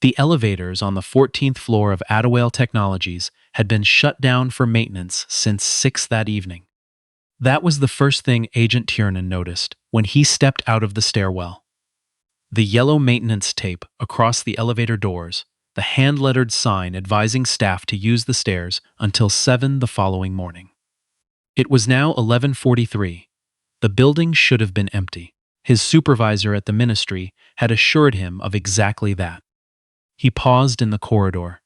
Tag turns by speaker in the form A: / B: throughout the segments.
A: The elevators on the 14th floor of Adewale Technologies had been shut down for maintenance since 6 that evening. That was the first thing Agent Tiernan noticed when he stepped out of the stairwell. The yellow maintenance tape across the elevator doors, the hand-lettered sign advising staff to use the stairs until 7 the following morning. It was now 11:43. The building should have been empty. His supervisor at the ministry had assured him of exactly that. He paused in the corridor.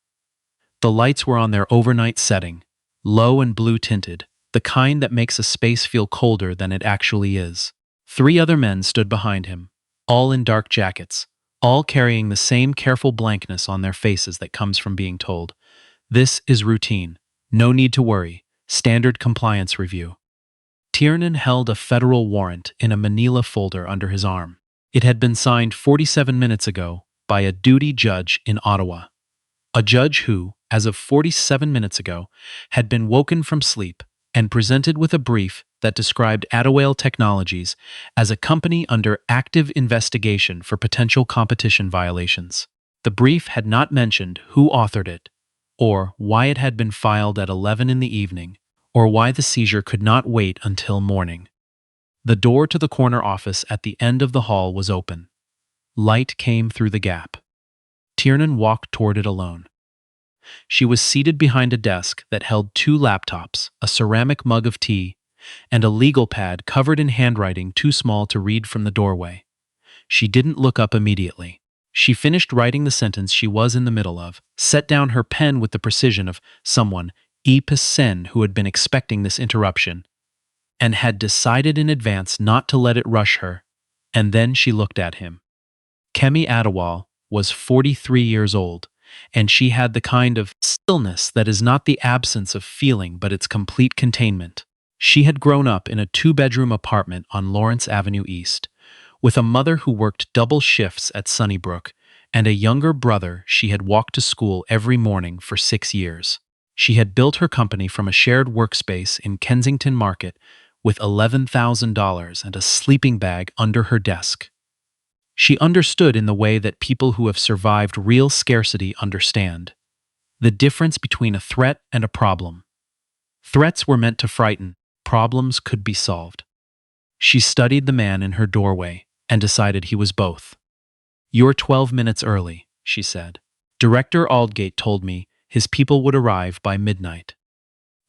A: The lights were on their overnight setting, low and blue-tinted, the kind that makes a space feel colder than it actually is. 3 other men stood behind him, all in dark jackets, all carrying the same careful blankness on their faces that comes from being told, "This is routine. No need to worry. Standard compliance review." Tiernan held a federal warrant in a manila folder under his arm. It had been signed 47 minutes ago by a duty judge in Ottawa. A judge who, as of 47 minutes ago, had been woken from sleep and presented with a brief that described Adewale Technologies as a company under active investigation for potential competition violations. The brief had not mentioned who authored it, or why it had been filed at 11 in the evening, or why the seizure could not wait until morning. The door to the corner office at the end of the hall was open. Light came through the gap. Tiernan walked toward it alone. She was seated behind a desk that held 2 laptops, a ceramic mug of tea, and a legal pad covered in handwriting too small to read from the doorway. She didn't look up immediately. She finished writing the sentence she was in the middle of, set down her pen with the precision of someone, Sen, who had been expecting this interruption, and had decided in advance not to let it rush her, and then she looked at him. Kemi Adewale was 43 years old, and she had the kind of stillness that is not the absence of feeling but its complete containment. She had grown up in a 2-bedroom apartment on Lawrence Avenue East, with a mother who worked double shifts at Sunnybrook and a younger brother she had walked to school every morning for 6 years. She had built her company from a shared workspace in Kensington Market with $11,000 and a sleeping bag under her desk. She understood in the way that people who have survived real scarcity understand. The difference between a threat and a problem. Threats were meant to frighten, problems could be solved. She studied the man in her doorway and decided he was both. "You're 12 minutes early," she said. "Director Aldgate told me his people would arrive by midnight."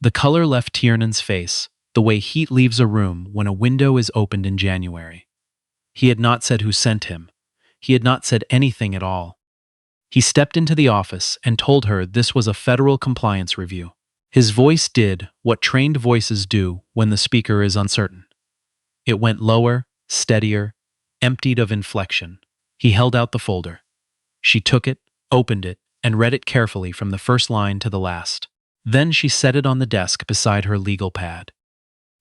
A: The color left Tiernan's face, the way heat leaves a room when a window is opened in January. He had not said who sent him. He had not said anything at all. He stepped into the office and told her this was a federal compliance review. His voice did what trained voices do when the speaker is uncertain. It went lower, steadier, emptied of inflection. He held out the folder. She took it, opened it, and read it carefully from the first line to the last. Then she set it on the desk beside her legal pad.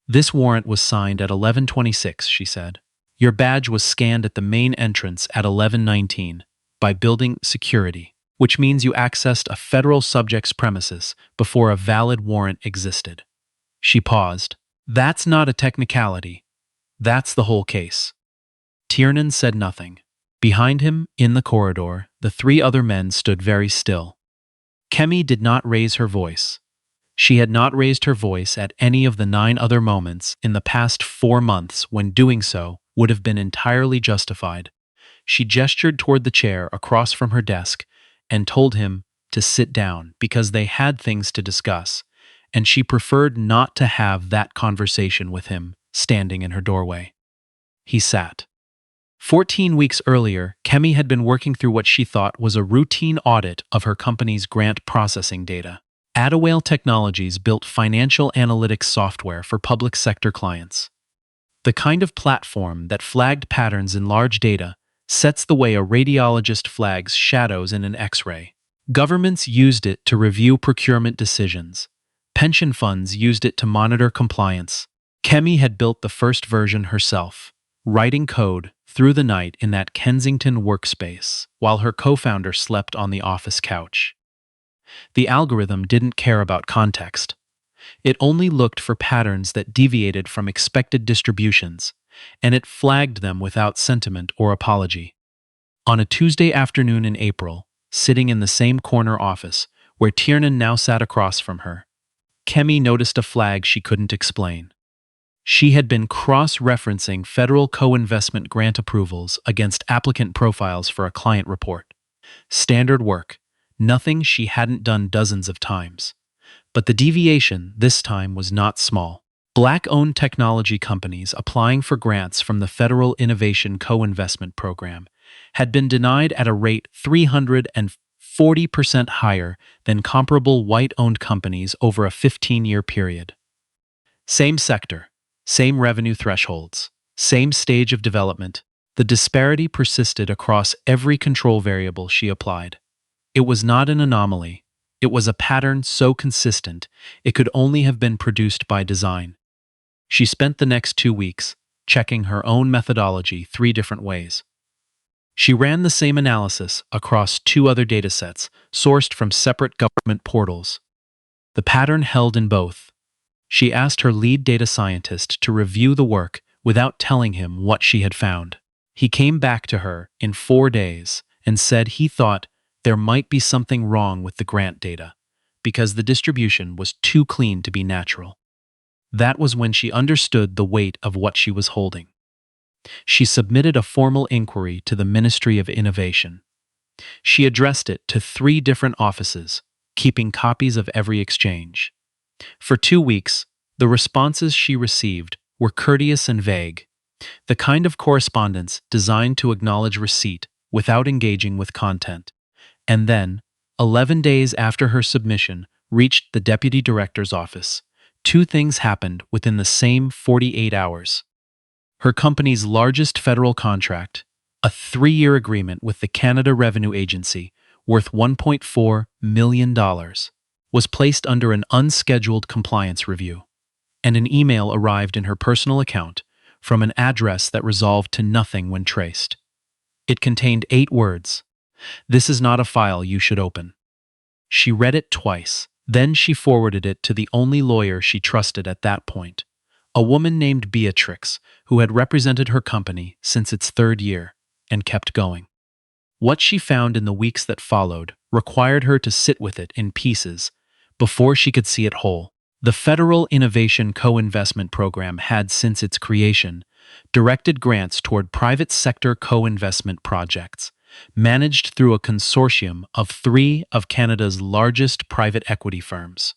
A: "This warrant was signed at 11:26, she said. "Your badge was scanned at the main entrance at 11:19 by building security, which means you accessed a federal subject's premises before a valid warrant existed." She paused. "That's not a technicality. That's the whole case." Tiernan said nothing. Behind him, in the corridor, the 3 other men stood very still. Kemi did not raise her voice. She had not raised her voice at any of the 9 other moments in the past 4 months when doing so would have been entirely justified. She gestured toward the chair across from her desk and told him to sit down because they had things to discuss, and she preferred not to have that conversation with him standing in her doorway. He sat. 14 weeks earlier, Kemi had been working through what she thought was a routine audit of her company's grant processing data. Adewale Technologies built financial analytics software for public sector clients. The kind of platform that flagged patterns in large data sets the way a radiologist flags shadows in an X-ray. Governments used it to review procurement decisions. Pension funds used it to monitor compliance. Kemi had built the first version herself, writing code through the night in that Kensington workspace while her co-founder slept on the office couch. The algorithm didn't care about context. It only looked for patterns that deviated from expected distributions, and it flagged them without sentiment or apology. On a Tuesday afternoon in April, sitting in the same corner office, where Tiernan now sat across from her. Kemi noticed a flag she couldn't explain. She had been cross-referencing federal co-investment grant approvals against applicant profiles for a client report. Standard work, nothing she hadn't done dozens of times. But the deviation this time was not small. Black-owned technology companies applying for grants from the Federal Innovation Co-Investment Program had been denied at a rate 340% higher than comparable white-owned companies over a 15-year period. Same sector, same revenue thresholds, same stage of development, the disparity persisted across every control variable she applied. It was not an anomaly. It was a pattern so consistent it could only have been produced by design. She spent the next 2 weeks checking her own methodology 3 different ways. She ran the same analysis across 2 other datasets sourced from separate government portals. The pattern held in both. She asked her lead data scientist to review the work without telling him what she had found. He came back to her in 4 days and said he thought there might be something wrong with the grant data because the distribution was too clean to be natural. That was when she understood the weight of what she was holding. She submitted a formal inquiry to the Ministry of Innovation. She addressed it to 3 different offices, keeping copies of every exchange. For 2 weeks, the responses she received were courteous and vague, the kind of correspondence designed to acknowledge receipt without engaging with content. And then, 11 days after her submission reached the Deputy Director's office, 2 things happened within the same 48 hours. Her company's largest federal contract, a 3-year agreement with the Canada Revenue Agency worth $1.4 million, was placed under an unscheduled compliance review, and an email arrived in her personal account from an address that resolved to nothing when traced. It contained 8 words. "This is not a file you should open." She read it twice, then she forwarded it to the only lawyer she trusted at that point, a woman named Beatrix, who had represented her company since its 3rd year, and kept going. What she found in the weeks that followed required her to sit with it in pieces before she could see it whole. The Federal Innovation Co-Investment Program had, since its creation, directed grants toward private sector co-investment projects, managed through a consortium of 3 of Canada's largest private equity firms.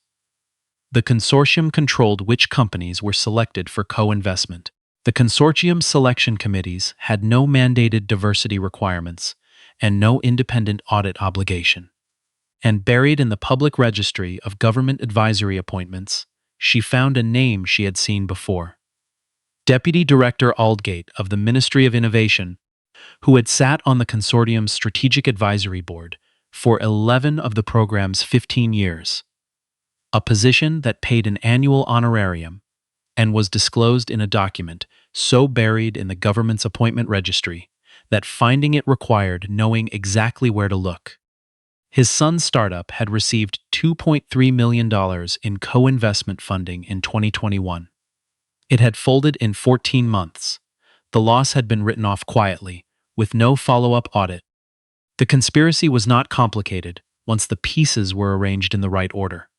A: The consortium controlled which companies were selected for co-investment. The consortium selection committees had no mandated diversity requirements and no independent audit obligation. And buried in the public registry of government advisory appointments, she found a name she had seen before. Deputy Director Aldgate of the Ministry of Innovation, who had sat on the consortium's strategic advisory board for 11 of the program's 15 years, a position that paid an annual honorarium and was disclosed in a document so buried in the government's appointment registry that finding it required knowing exactly where to look. His son's startup had received $2.3 million in co-investment funding in 2021. It had folded in 14 months. The loss had been written off quietly, with no follow-up audit. The conspiracy was not complicated once the pieces were arranged in the right order.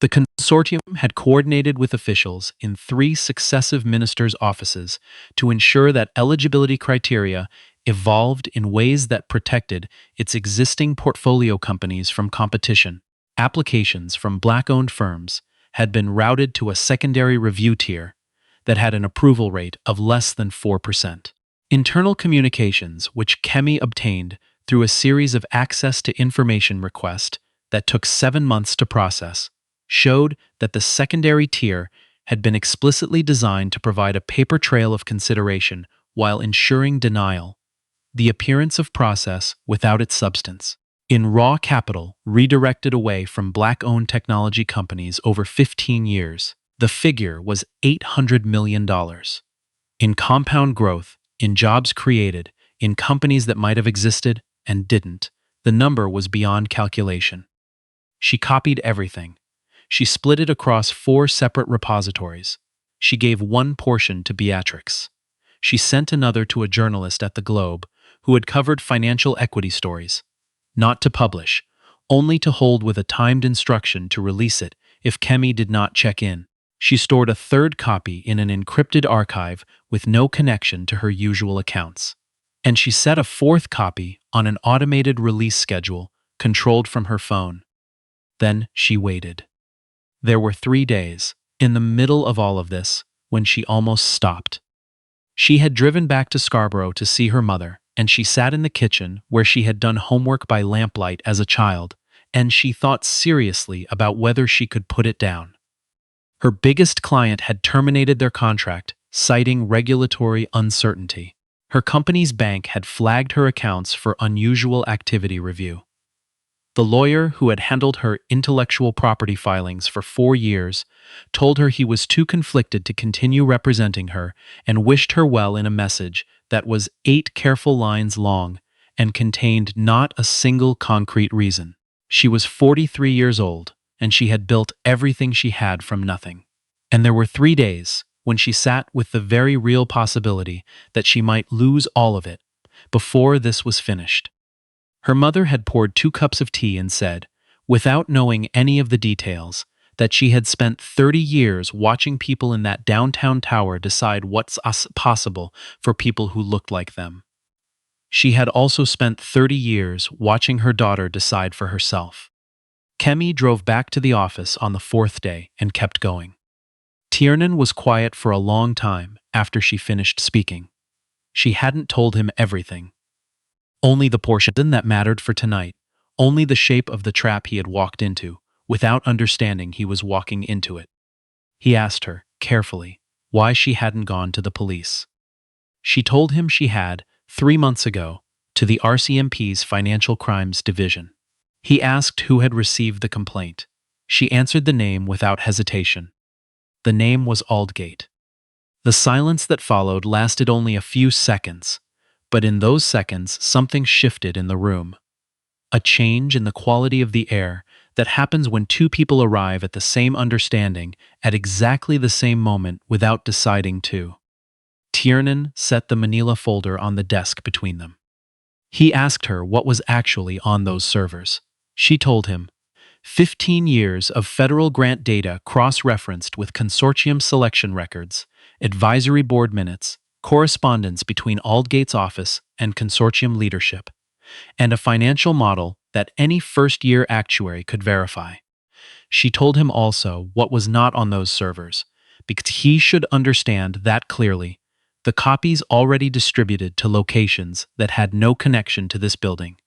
A: The consortium had coordinated with officials in 3 successive ministers' offices to ensure that eligibility criteria evolved in ways that protected its existing portfolio companies from competition. Applications from Black-owned firms had been routed to a secondary review tier that had an approval rate of less than 4%. Internal communications, which Kemi obtained through a series of access to information requests that took 7 months to process, showed that the secondary tier had been explicitly designed to provide a paper trail of consideration while ensuring denial, the appearance of process without its substance. In raw capital redirected away from Black-owned technology companies over 15 years, the figure was $800 million. In compound growth, in jobs created, in companies that might have existed and didn't, the number was beyond calculation. She copied everything. She split it across 4 separate repositories. She gave one portion to Beatrix. She sent another to a journalist at the Globe who had covered financial equity stories. not to publish, only to hold with a timed instruction to release it if Kemi did not check in. She stored a third copy in an encrypted archive with no connection to her usual accounts. And she set a fourth copy on an automated release schedule controlled from her phone. Then she waited. There were 3 days, in the middle of all of this, when she almost stopped. She had driven back to Scarborough to see her mother, and she sat in the kitchen where she had done homework by lamplight as a child, and she thought seriously about whether she could put it down. Her biggest client had terminated their contract, citing regulatory uncertainty. Her company's bank had flagged her accounts for unusual activity review. The lawyer who had handled her intellectual property filings for 4 years told her he was too conflicted to continue representing her and wished her well in a message that was 8 careful lines long and contained not a single concrete reason. She was 43 years old, and she had built everything she had from nothing. And there were 3 days when she sat with the very real possibility that she might lose all of it before this was finished. Her mother had poured 2 cups of tea and said, without knowing any of the details, that she had spent 30 years watching people in that downtown tower decide what's possible for people who looked like them. She had also spent 30 years watching her daughter decide for herself. Kemi drove back to the office on the 4th day and kept going. Tiernan was quiet for a long time after she finished speaking. She hadn't told him everything. Only the portion that mattered for tonight, only the shape of the trap he had walked into, without understanding he was walking into it. He asked her, carefully, why she hadn't gone to the police. She told him she had, 3 months ago, to the RCMP's Financial Crimes Division. He asked who had received the complaint. She answered the name without hesitation. The name was Aldgate. The silence that followed lasted only a few seconds, but in those seconds something shifted in the room. A change in the quality of the air that happens when 2 people arrive at the same understanding at exactly the same moment without deciding to. Tiernan set the manila folder on the desk between them. He asked her what was actually on those servers. She told him, 15 years of federal grant data cross-referenced with consortium selection records, advisory board minutes, correspondence between Aldgate's office and consortium leadership, and a financial model that any first-year actuary could verify. She told him also what was not on those servers, because he should understand that clearly. The copies already distributed to locations that had no connection to this building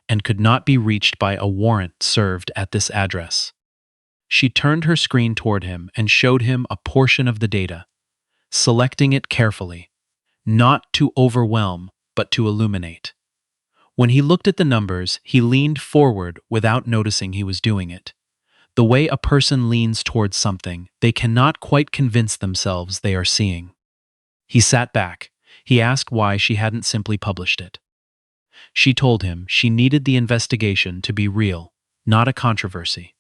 A: and could not be reached by a warrant served at this address. She turned her screen toward him and showed him a portion of the data, selecting it carefully, not to overwhelm, but to illuminate. When he looked at the numbers, he leaned forward without noticing he was doing it. The way a person leans towards something they cannot quite convince themselves they are seeing. He sat back. He asked why she hadn't simply published it. She told him she needed the investigation to be real, not a controversy.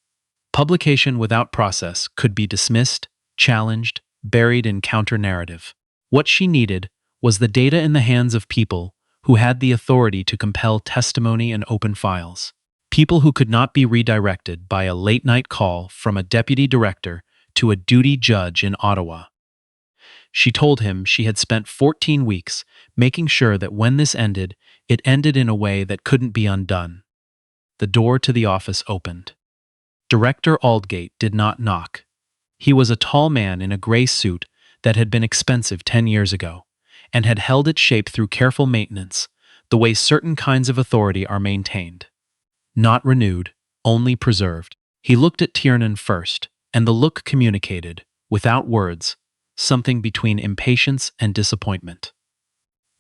A: Publication without process could be dismissed, challenged, buried in counter-narrative. What she needed was the data in the hands of people who had the authority to compel testimony and open files. People who could not be redirected by a late-night call from a deputy director to a duty judge in Ottawa. She told him she had spent 14 weeks making sure that when this ended, it ended in a way that couldn't be undone. The door to the office opened. Director Aldgate did not knock. He was a tall man in a gray suit that had been expensive 10 years ago, and had held its shape through careful maintenance, the way certain kinds of authority are maintained. Not renewed, only preserved. He looked at Tiernan first, and the look communicated, without words, something between impatience and disappointment.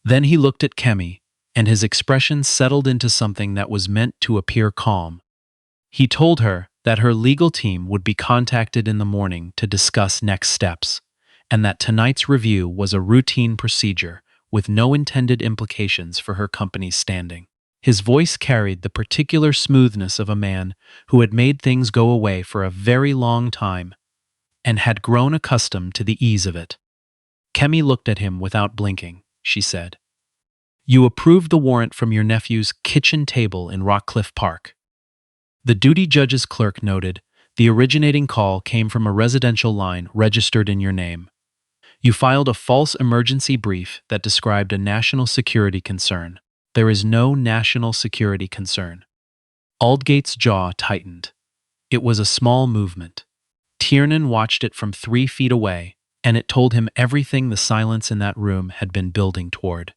A: Then he looked at Kemi, and his expression settled into something that was meant to appear calm. He told her that her legal team would be contacted in the morning to discuss next steps, and that tonight's review was a routine procedure with no intended implications for her company's standing. His voice carried the particular smoothness of a man who had made things go away for a very long time and had grown accustomed to the ease of it. Kemi looked at him without blinking. She said, You approved the warrant from your nephew's kitchen table in Rockcliffe Park. The duty judge's clerk noted, the originating call came from a residential line registered in your name. You filed a false emergency brief that described a national security concern. There is no national security concern. Aldgate's jaw tightened. It was a small movement. Tiernan watched it from 3 feet away, and it told him everything the silence in that room had been building toward.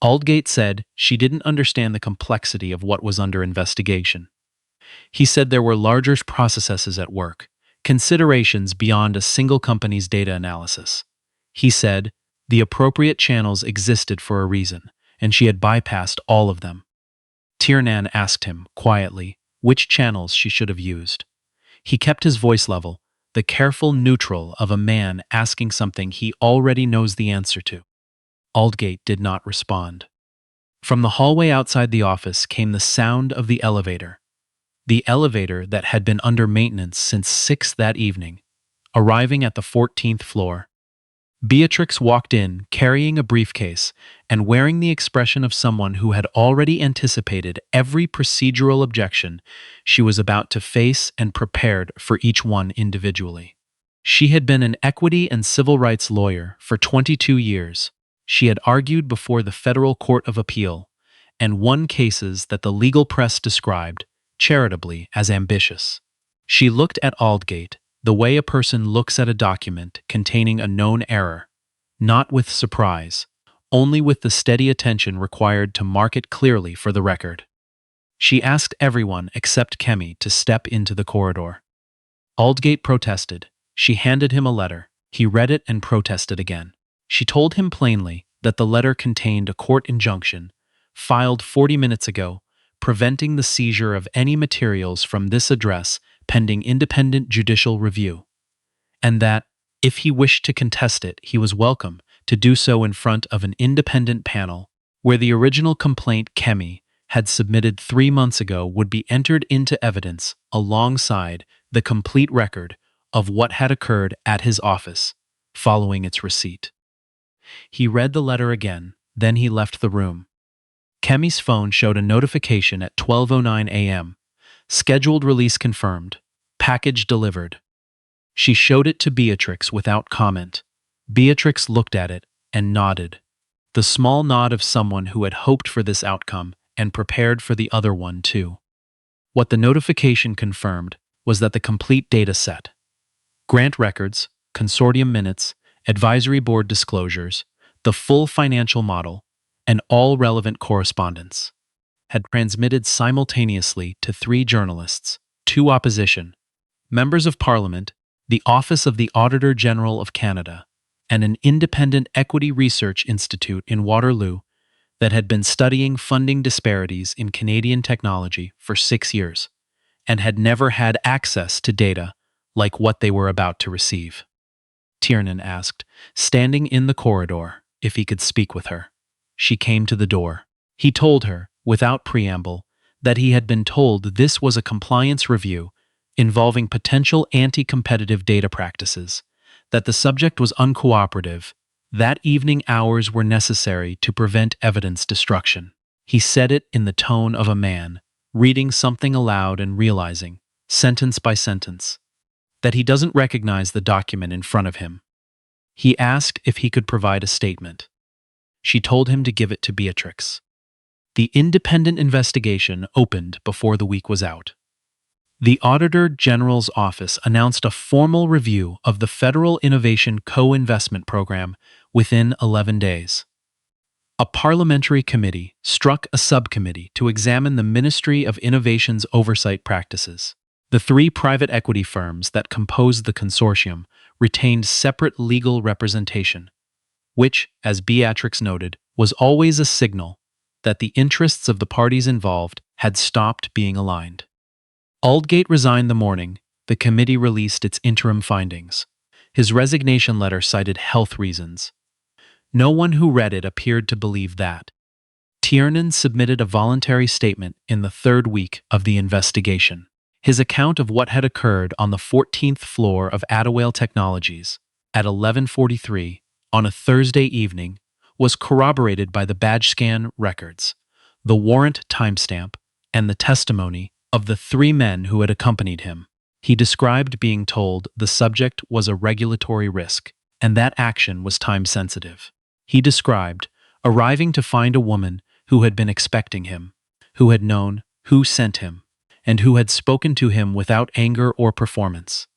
A: Aldgate said she didn't understand the complexity of what was under investigation. He said there were larger processes at work, considerations beyond a single company's data analysis. He said the appropriate channels existed for a reason, and she had bypassed all of them. Tiernan asked him, quietly, which channels she should have used. He kept his voice level, the careful neutral of a man asking something he already knows the answer to. Aldgate did not respond. From the hallway outside the office came the sound of the elevator that had been under maintenance since 6 that evening, arriving at the 14th floor. Beatrix walked in, carrying a briefcase and wearing the expression of someone who had already anticipated every procedural objection she was about to face and prepared for each one individually. She had been an equity and civil rights lawyer for 22 years. She had argued before the Federal Court of Appeal and won cases that the legal press described, charitably, as ambitious. She looked at Aldgate the way a person looks at a document containing a known error, not with surprise, only with the steady attention required to mark it clearly for the record. She asked everyone except Kemi to step into the corridor. Aldgate protested. She handed him a letter. He read it and protested again. She told him plainly that the letter contained a court injunction, filed 40 minutes ago, preventing the seizure of any materials from this address pending independent judicial review, and that, if he wished to contest it, he was welcome to do so in front of an independent panel, where the original complaint Kemi had submitted 3 months ago would be entered into evidence alongside the complete record of what had occurred at his office following its receipt. He read the letter again, then he left the room. Kemi's phone showed a notification at 12:09 a.m. Scheduled release confirmed. Package delivered. She showed it to Beatrix without comment. Beatrix looked at it and nodded. The small nod of someone who had hoped for this outcome and prepared for the other one too. What the notification confirmed was that the complete data set, grant records, consortium minutes, advisory board disclosures, the full financial model, and all relevant correspondence, had transmitted simultaneously to 3 journalists, 2 opposition, members of Parliament, the Office of the Auditor General of Canada, and an independent equity research institute in Waterloo that had been studying funding disparities in Canadian technology for 6 years, and had never had access to data like what they were about to receive. Tiernan asked, standing in the corridor, if he could speak with her. She came to the door. He told her, without preamble, that he had been told this was a compliance review involving potential anti-competitive data practices, that the subject was uncooperative, that evening hours were necessary to prevent evidence destruction. He said it in the tone of a man, reading something aloud and realizing, sentence by sentence, that he doesn't recognize the document in front of him. He asked if he could provide a statement. She told him to give it to Beatrix. The independent investigation opened before the week was out. The Auditor General's office announced a formal review of the Federal Innovation Co-Investment Program within 11 days. A parliamentary committee struck a subcommittee to examine the Ministry of Innovation's oversight practices. The 3 private equity firms that composed the consortium retained separate legal representation, which, as Beatrix noted, was always a signal that the interests of the parties involved had stopped being aligned. Aldgate resigned the morning the committee released its interim findings. His resignation letter cited health reasons. No one who read it appeared to believe that. Tiernan submitted a voluntary statement in the 3rd week of the investigation. His account of what had occurred on the 14th floor of Adewale Technologies at 11:43 on a Thursday evening was corroborated by the badge scan records, the warrant timestamp, and the testimony of the three men who had accompanied him. He described being told the subject was a regulatory risk, and that action was time-sensitive. He described arriving to find a woman who had been expecting him, who had known who sent him, and who had spoken to him without anger or performance.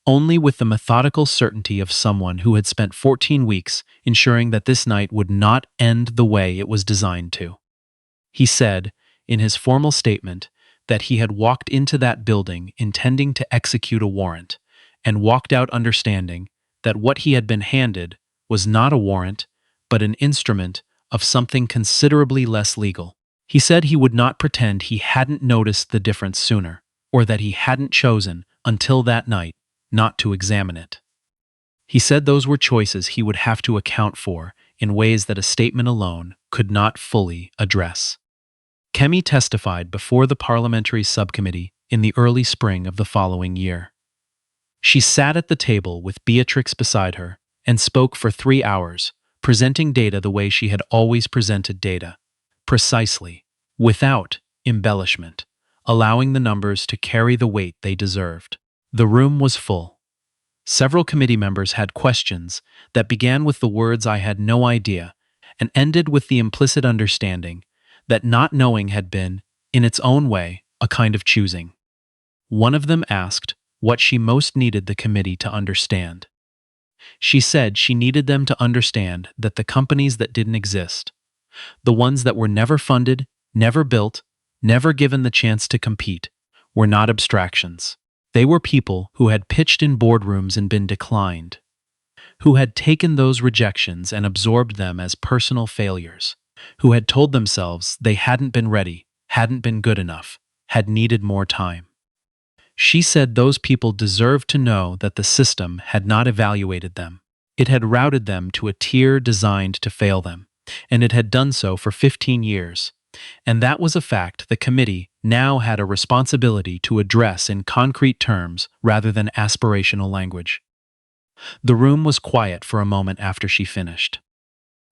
A: Only with the methodical certainty of someone who had spent 14 weeks ensuring that this night would not end the way it was designed to. He said, in his formal statement, that he had walked into that building intending to execute a warrant, and walked out understanding that what he had been handed was not a warrant, but an instrument of something considerably less legal. He said he would not pretend he hadn't noticed the difference sooner, or that he hadn't chosen, until that night, not to examine it. He said those were choices he would have to account for in ways that a statement alone could not fully address. Kemi testified before the parliamentary subcommittee in the early spring of the following year. She sat at the table with Beatrix beside her and spoke for 3 hours, presenting data the way she had always presented data, precisely, without embellishment, allowing the numbers to carry the weight they deserved. The room was full. Several committee members had questions that began with the words "I had no idea" and ended with the implicit understanding that not knowing had been, in its own way, a kind of choosing. One of them asked what she most needed the committee to understand. She said she needed them to understand that the companies that didn't exist, the ones that were never funded, never built, never given the chance to compete, were not abstractions. They were people who had pitched in boardrooms and been declined, who had taken those rejections and absorbed them as personal failures, who had told themselves they hadn't been ready, hadn't been good enough, had needed more time. She said those people deserved to know that the system had not evaluated them. It had routed them to a tier designed to fail them, and it had done so for 15 years. And that was a fact the committee now had a responsibility to address in concrete terms rather than aspirational language. The room was quiet for a moment after she finished.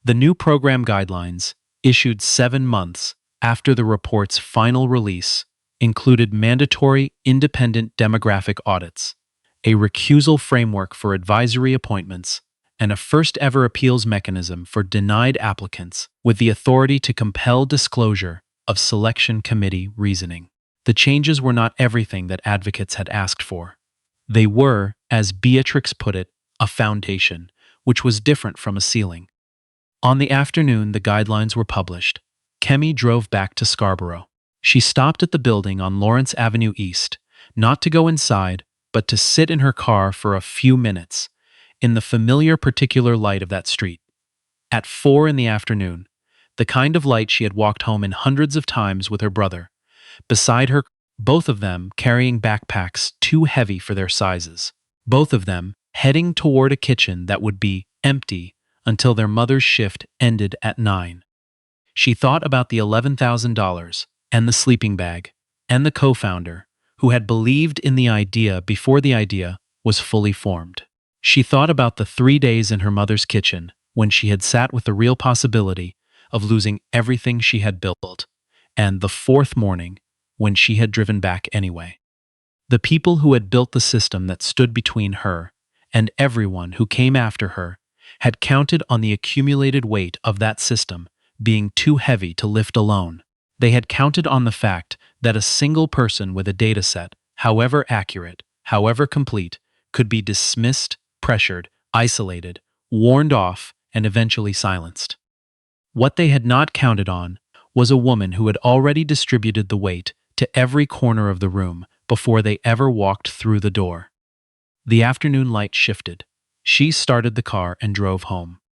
A: The new program guidelines, issued 7 months after the report's final release, included mandatory independent demographic audits, a recusal framework for advisory appointments, and a first-ever appeals mechanism for denied applicants with the authority to compel disclosure of selection committee reasoning. The changes were not everything that advocates had asked for. They were, as Beatrix put it, a foundation, which was different from a ceiling. On the afternoon the guidelines were published, Kemi drove back to Scarborough. She stopped at the building on Lawrence Avenue East, not to go inside, but to sit in her car for a few minutes, in the familiar particular light of that street. At 4 in the afternoon, the kind of light she had walked home in hundreds of times with her brother, beside her, both of them carrying backpacks too heavy for their sizes, both of them heading toward a kitchen that would be empty until their mother's shift ended at 9. She thought about the $11,000 and the sleeping bag and the co-founder who had believed in the idea before the idea was fully formed. She thought about the 3 days in her mother's kitchen when she had sat with the real possibility of losing everything she had built, and the 4th morning when she had driven back anyway. The people who had built the system that stood between her and everyone who came after her had counted on the accumulated weight of that system being too heavy to lift alone. They had counted on the fact that a single person with a dataset, however accurate, however complete, could be dismissed, pressured, isolated, warned off, and eventually silenced. What they had not counted on was a woman who had already distributed the weight to every corner of the room before they ever walked through the door. The afternoon light shifted. She started the car and drove home.